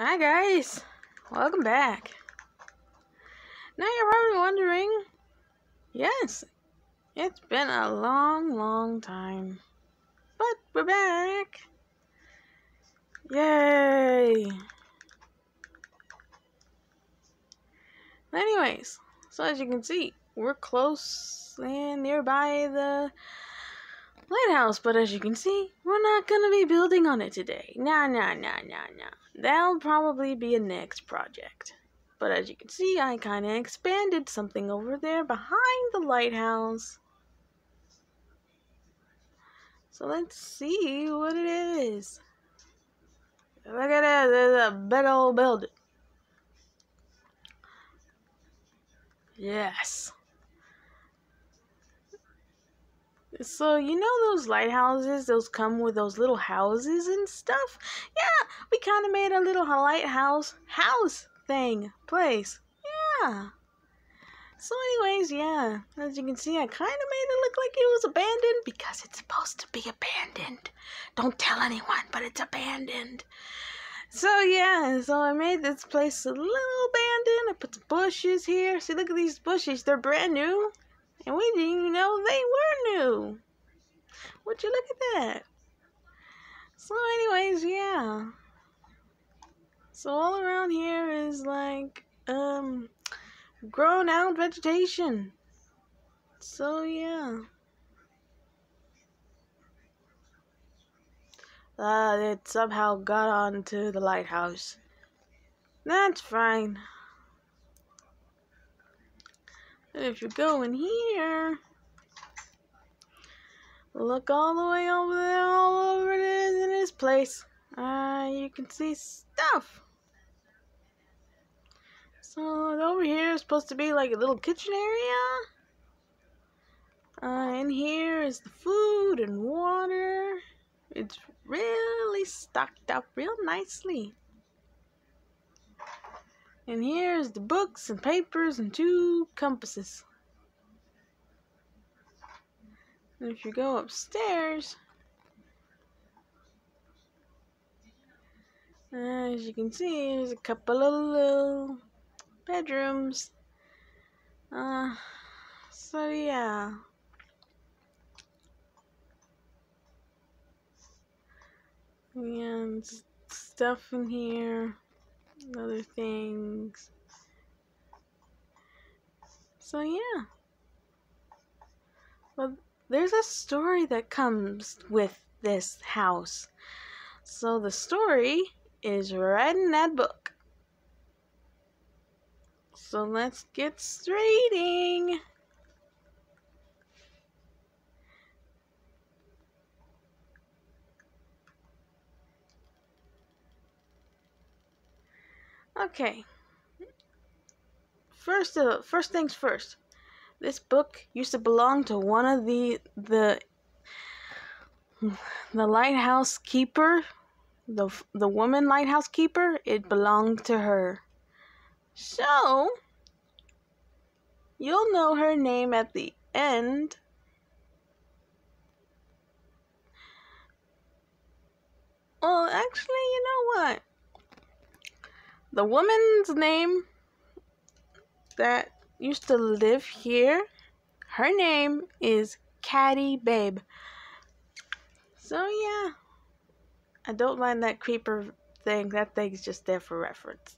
Hi guys, welcome back. Now you're probably wondering, yes, it's been a long time, but we're back. Yay! Anyways, so as you can see, we're close and nearby the lighthouse, but as you can see, we're not gonna be building on it today. Nah. That'll probably be a next project. But as you can see, I kind of expanded something over there behind the lighthouse. So let's see what it is. Look at that, there's a big old building. Yes. So, you know those lighthouses? Those come with those little houses and stuff? Yeah, we kind of made a little lighthouse house thing, place. Yeah. So anyways, yeah, as you can see, I kind of made it look like it was abandoned because it's supposed to be abandoned. Don't tell anyone, but it's abandoned. So yeah, so I made this place a little abandoned. I put some bushes here. See, look at these bushes. They're brand new. And we didn't even know they were new. Would you look at that? So anyways, yeah. So all around here is like, grown out vegetation. So yeah. It somehow got onto the lighthouse. That's fine. And if you go in here, look all the way over there, all over it is in this place. You can see stuff. So over here is supposed to be like a little kitchen area. In here is the food and water. It's really stocked up real nicely. And here's the books and papers and 2 compasses. And if you go upstairs, as you can see, there's a couple of little bedrooms. So yeah. And stuff in here, other things. So yeah. Well, there's a story that comes with this house. So the story is right in that book. So let's get straighting. Okay. First things first. This book used to belong to one of the lighthouse keeper, the woman lighthouse keeper. It belonged to her. So you'll know her name at the end. Well, actually, you know what? The woman's name that used to live here, her name is Caddy Babe. So yeah, I don't mind that creeper thing. That thing's just there for reference.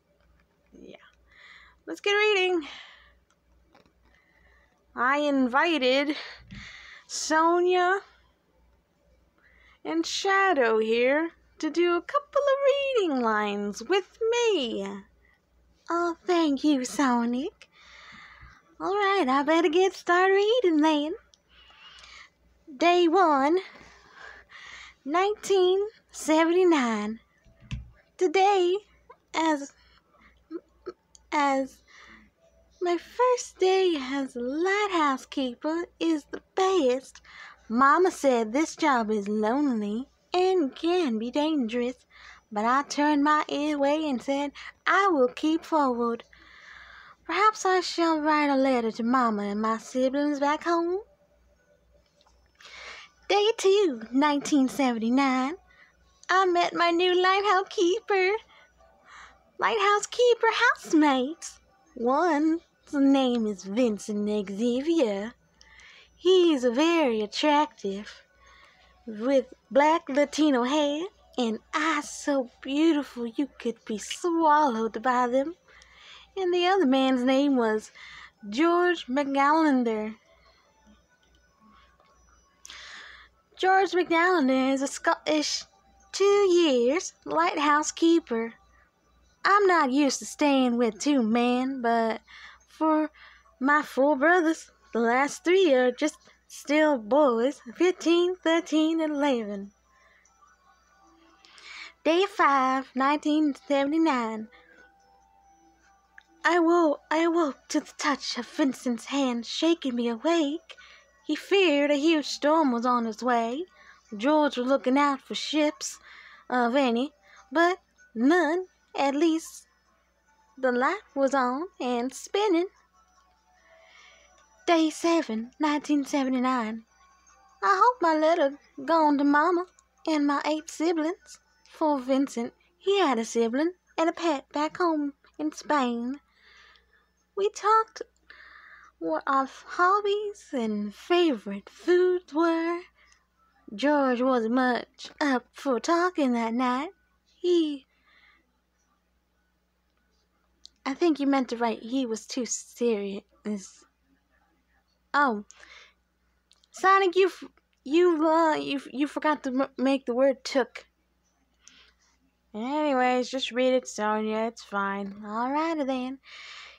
Yeah. Let's get reading. I invited Sonia and Shadow here to do a couple of reading lines with me. Oh, thank you, Sonic. Alright, I better get started reading then. Day 1, 1979. Today, as my first day as a lighthouse keeper is the best. Mama said this job is lonely and can be dangerous, but I turned my ear away and said I will keep forward. Perhaps I shall write a letter to Mama and my siblings back home. Day 2, 1979. I met my new lighthouse keeper. lighthouse keeper housemates. One's name is Vincent Xavier. He's very attractive, with black Latino hair and eyes so beautiful you could be swallowed by them. And the other man's name was George McAllender. George McAllender is a Scottish 2 years lighthouse keeper. I'm not used to staying with two men, but for my four brothers, the last three are just still boys, 15, 13, and 11. Day 5, 1979. I awoke to the touch of Vincent's hand shaking me awake. He feared a huge storm was on its way. George was looking out for ships, of any, but none. At least the light was on and spinning. Day 7, 1979. I hope my letter gone to Mama and my 8 siblings. For Vincent, he had a sibling and a pet back home in Spain. We talked what our hobbies and favorite foods were. George wasn't much up for talking that night. I think you meant to write he was too serious. Oh, Sonic, you forgot to make the word took. Anyways, just read it, Sonia. It's fine. Alrighty then.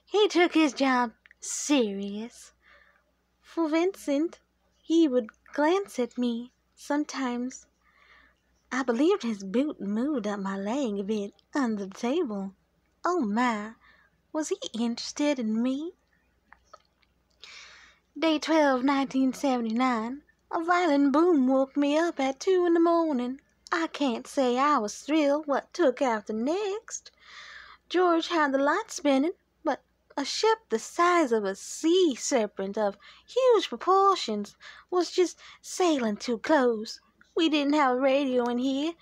He took his job serious. For Vincent, he would glance at me sometimes. I believed his boot moved up my leg a bit under the table. Oh my, was he interested in me? Day 12, 1979. A violent boom woke me up at 2 in the morning. I can't say I was thrilled what took after next. George had the light spinning, but a ship the size of a sea serpent of huge proportions was just sailing too close. We didn't have a radio in here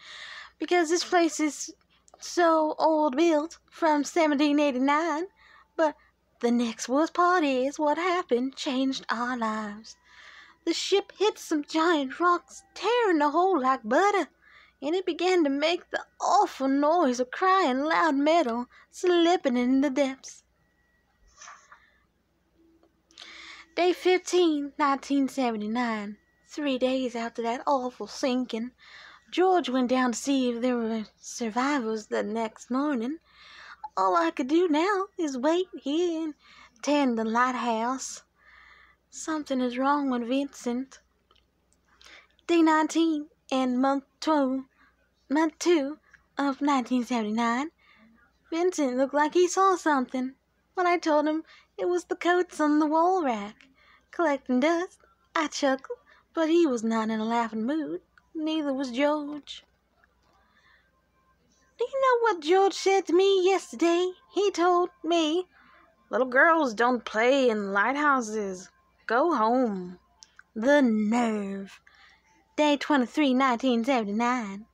because this place is so old built from 1789, but the next worst part is what happened changed our lives. The ship hit some giant rocks, tearing the hole like butter, and it began to make the awful noise of crying loud metal slipping in the depths. Day 15, 1979. 3 days after that awful sinking, George went down to see if there were survivors the next morning. All I could do now is wait here and tend the lighthouse. Something is wrong with Vincent. Day 19 and month 2 of 1979. Vincent looked like he saw something. When I told him it was the coats on the wall rack collecting dust, I chuckled, but he was not in a laughing mood. Neither was George. Do you know what George said to me yesterday? He told me, "Little girls don't play in lighthouses. Go home." The nerve. Day 23, 1979.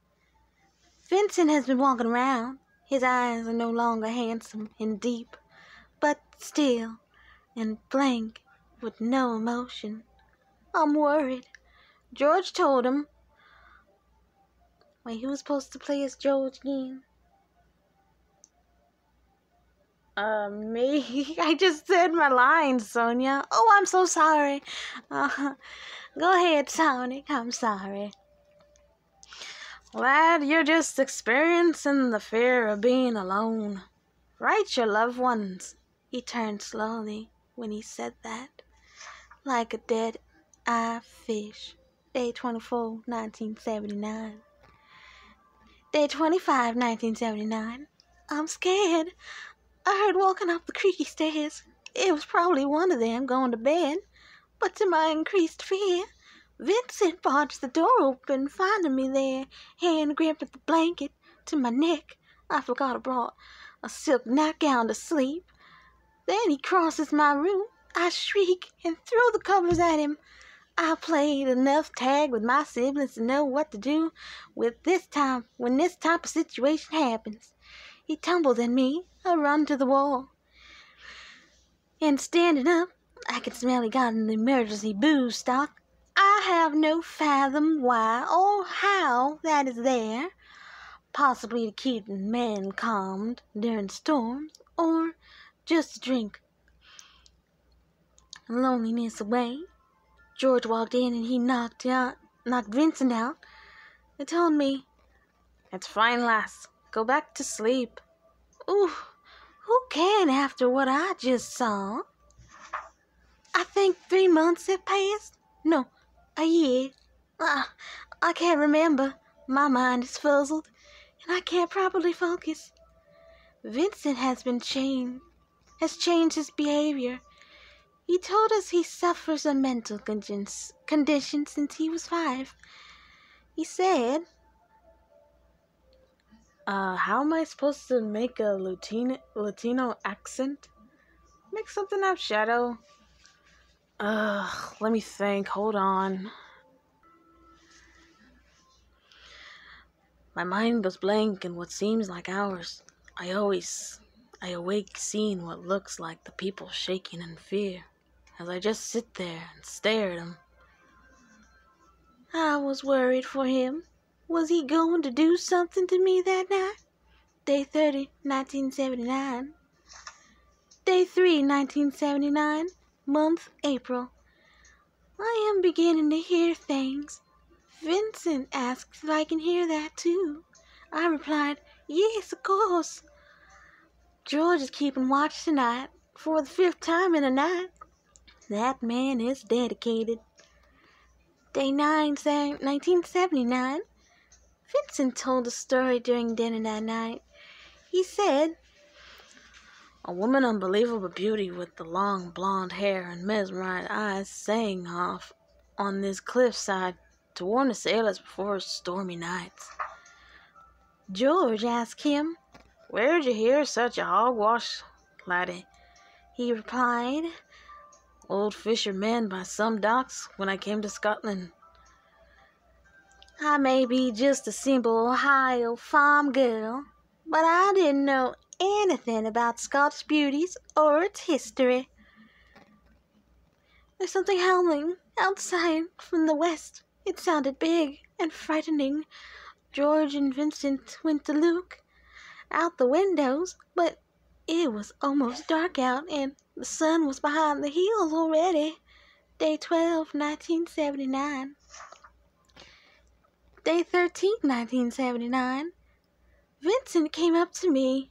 Vincent has been walking around. His eyes are no longer handsome and deep, but still and blank with no emotion. I'm worried. George told him. Wait, who was supposed to play as George again? Me. I just said my lines, Sonia. Oh, I'm so sorry. Go ahead, Sonic. I'm sorry. Lad, you're just experiencing the fear of being alone. Write your loved ones. He turned slowly when he said that, like a dead-eye fish. Day 24, 1979. Day 25, 1979. I'm scared. I heard walking up the creaky stairs. It was probably one of them going to bed, but to my increased fear, Vincent barged the door open, finding me there, hand gripping the blanket to my neck. I forgot I brought a silk nightgown to sleep. Then he crosses my room. I shriek and throw the covers at him. I played enough tag with my siblings to know what to do with this time when this type of situation happens. He tumbled at me. I run to the wall. And standing up, I could smell he got an emergency booze stock. I have no fathom why or how that is there. Possibly to keep men calmed during storms, or just to drink loneliness away. George walked in and he knocked Vincent out and told me, "It's fine, lass. Go back to sleep." Ooh, who can after what I just saw? I think 3 months have passed. No, a year. I can't remember. My mind is fuzzled, and I can't properly focus. Vincent has changed his behavior. He told us he suffers a mental condition since he was 5. He said, how am I supposed to make a Latino accent? Make something up, Shadow. Let me think. Hold on. My mind goes blank in what seems like hours. I awake seeing what looks like the people shaking in fear as I just sit there and stare at him. I was worried for him. Was he going to do something to me that night? Day 30, 1979. Day 3, 1979. Month April. I am beginning to hear things. Vincent asks if I can hear that too. I replied, yes, of course. George is keeping watch tonight for the 5th time in a night. That man is dedicated. Day 9, 1979. Vincent told a story during dinner that night. He said, a woman of unbelievable beauty with the long blonde hair and mesmerized eyes sang off on this cliffside to warn the sailors before stormy nights. George asked him, where'd you hear such a hogwash, laddie? He replied, old fishermen by some docks when I came to Scotland. I may be just a simple Ohio farm girl, but I didn't know anything about Scottish beauties or its history. There's something howling outside from the west. It sounded big and frightening. George and Vincent went to look out the windows, but it was almost dark out and the sun was behind the hills already. Day 12, 1979. Day 13, 1979. Vincent came up to me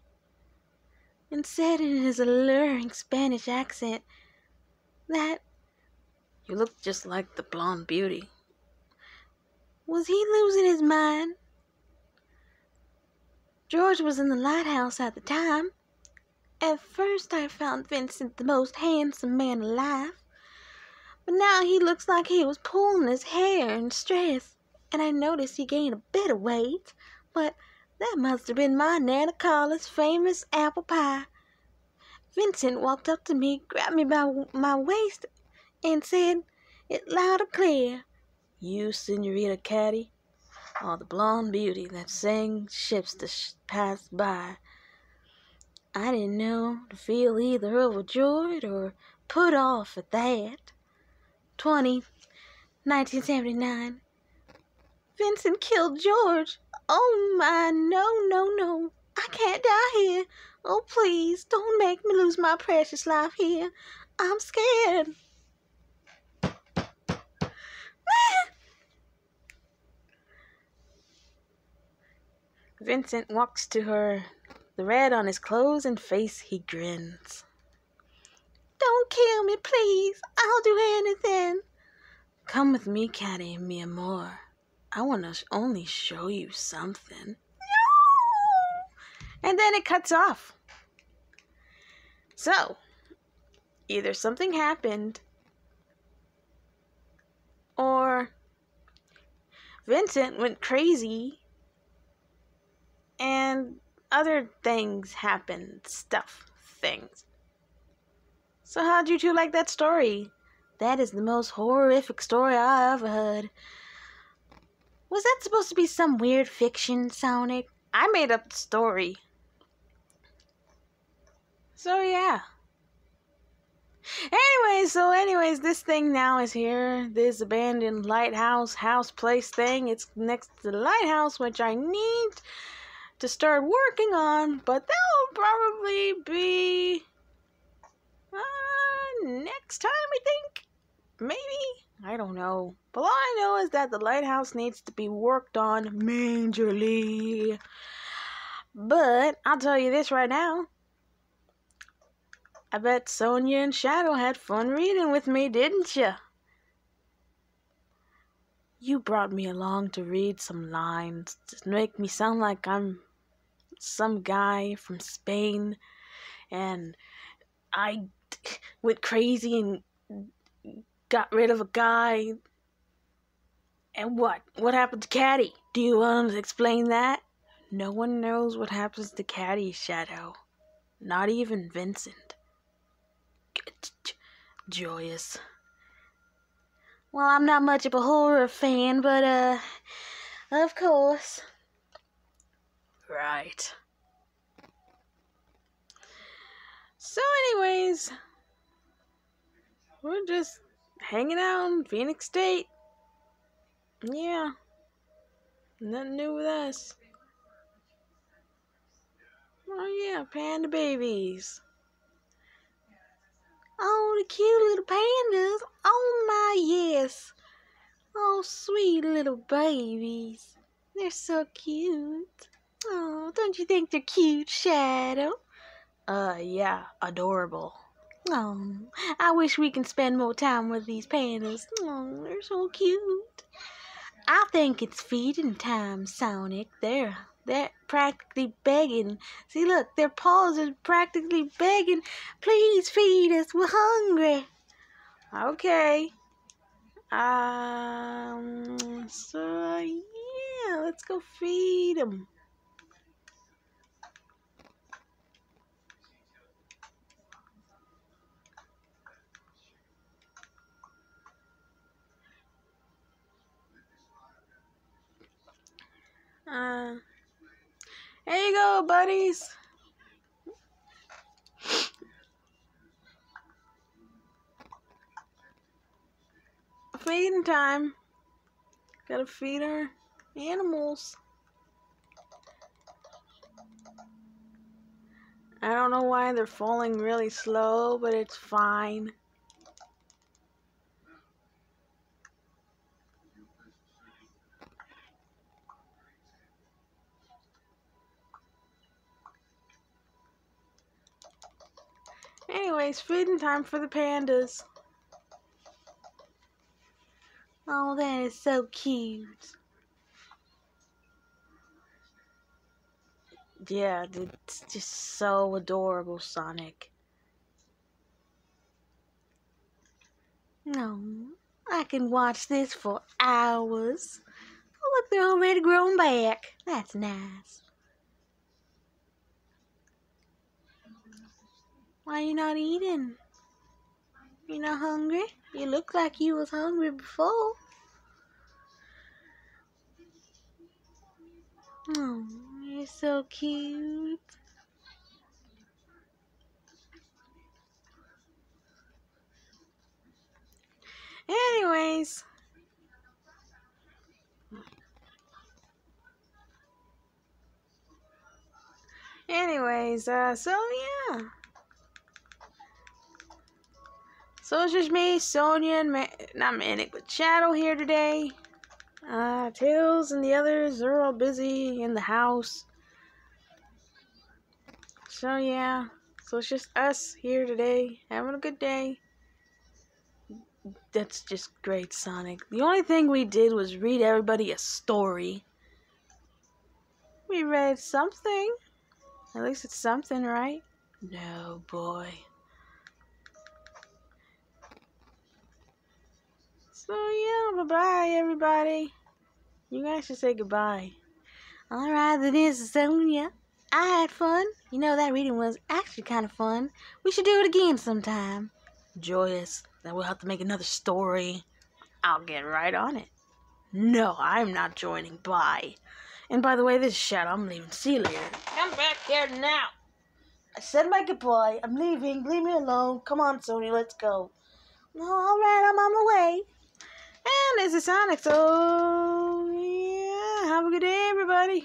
and said in his alluring Spanish accent that you look just like the blonde beauty. Was he losing his mind? George was in the lighthouse at the time. At first I found Vincent the most handsome man alive, but now he looks like he was pulling his hair in stress, and I noticed he gained a bit of weight, but that must have been my Nana Carla's famous apple pie. Vincent walked up to me, grabbed me by my waist, and said it loud and clear, you, Senorita Caddy, are the blonde beauty that sang ships to pass by. I didn't know to feel either overjoyed or put off at that. 1979. Vincent killed George. Oh my, no. I can't die here. Oh please, don't make me lose my precious life here. I'm scared. Vincent walks to her, the red on his clothes and face he grins. Don't kill me, please. I'll do anything. Come with me, Caddy, mi amor. I want to only show you something. No! And then it cuts off. So, either something happened or Vincent went crazy and other things happened. Things. So how'd you two like that story? That is the most horrific story I ever heard. Was that supposed to be some weird fiction, Sonic? I made up the story. So yeah. Anyways, this thing now is here. This abandoned house place thing. It's next to the lighthouse, which I need to start working on, but that will probably be next time, I think. Maybe? I don't know. But all I know is that the lighthouse needs to be worked on majorly. But I'll tell you this right now. I bet Sonia and Shadow had fun reading with me, didn't you? You brought me along to read some lines to make me sound like I'm some guy from Spain, and I went crazy and got rid of a guy. And what? What happened to Caddy? Do you want to explain that? No one knows what happens to Caddy, Shadow. Not even Vincent. Joyous. Well, I'm not much of a horror fan, but, of course. Right. So anyways, we're just hanging out in Phoenix State. Yeah. Nothing new with us. Oh yeah, panda babies. Oh, the cute little pandas. Oh my, yes. Oh, sweet little babies. They're so cute. Oh, don't you think they're cute, Shadow? Yeah, adorable. Oh, I wish we can spend more time with these pandas. Oh, they're so cute. I think it's feeding time, Sonic. They're practically begging. See, look, their paws are practically begging. Please feed us. We're hungry. Okay. So yeah, let's go feed them. Here you go, buddies. Feeding time. Gotta feed our animals. I don't know why they're falling really slow, but it's fine. Anyways, feeding time for the pandas. Oh, that is so cute. Yeah, it's just so adorable, Sonic. No, I can watch this for hours. Oh, look, they're already grown back. That's nice. Why you not eating? You not hungry? You look like you was hungry before. Oh, you're so cute. Anyways. So yeah. So it's just me, Sonia, and not Manic, but Shadow here today. Tails and the others, they're all busy in the house. So yeah. So it's just us here today, having a good day. That's just great, Sonic. The only thing we did was read everybody a story. We read something. At least it's something, right? No, boy. So yeah, bye-bye, everybody. You guys should say goodbye. Alright, that is Sonia. I had fun. You know, that reading was actually kind of fun. We should do it again sometime. Joyous. Then we'll have to make another story. I'll get right on it. No, I'm not joining. Bye. And by the way, this is Shadow. I'm leaving. See you later. Come back here now. I said my goodbye. I'm leaving. Leave me alone. Come on, Sony. Let's go. Alright, I'm on the way. And this is Sonic. So, yeah. Have a good day, everybody.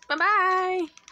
Bye-bye.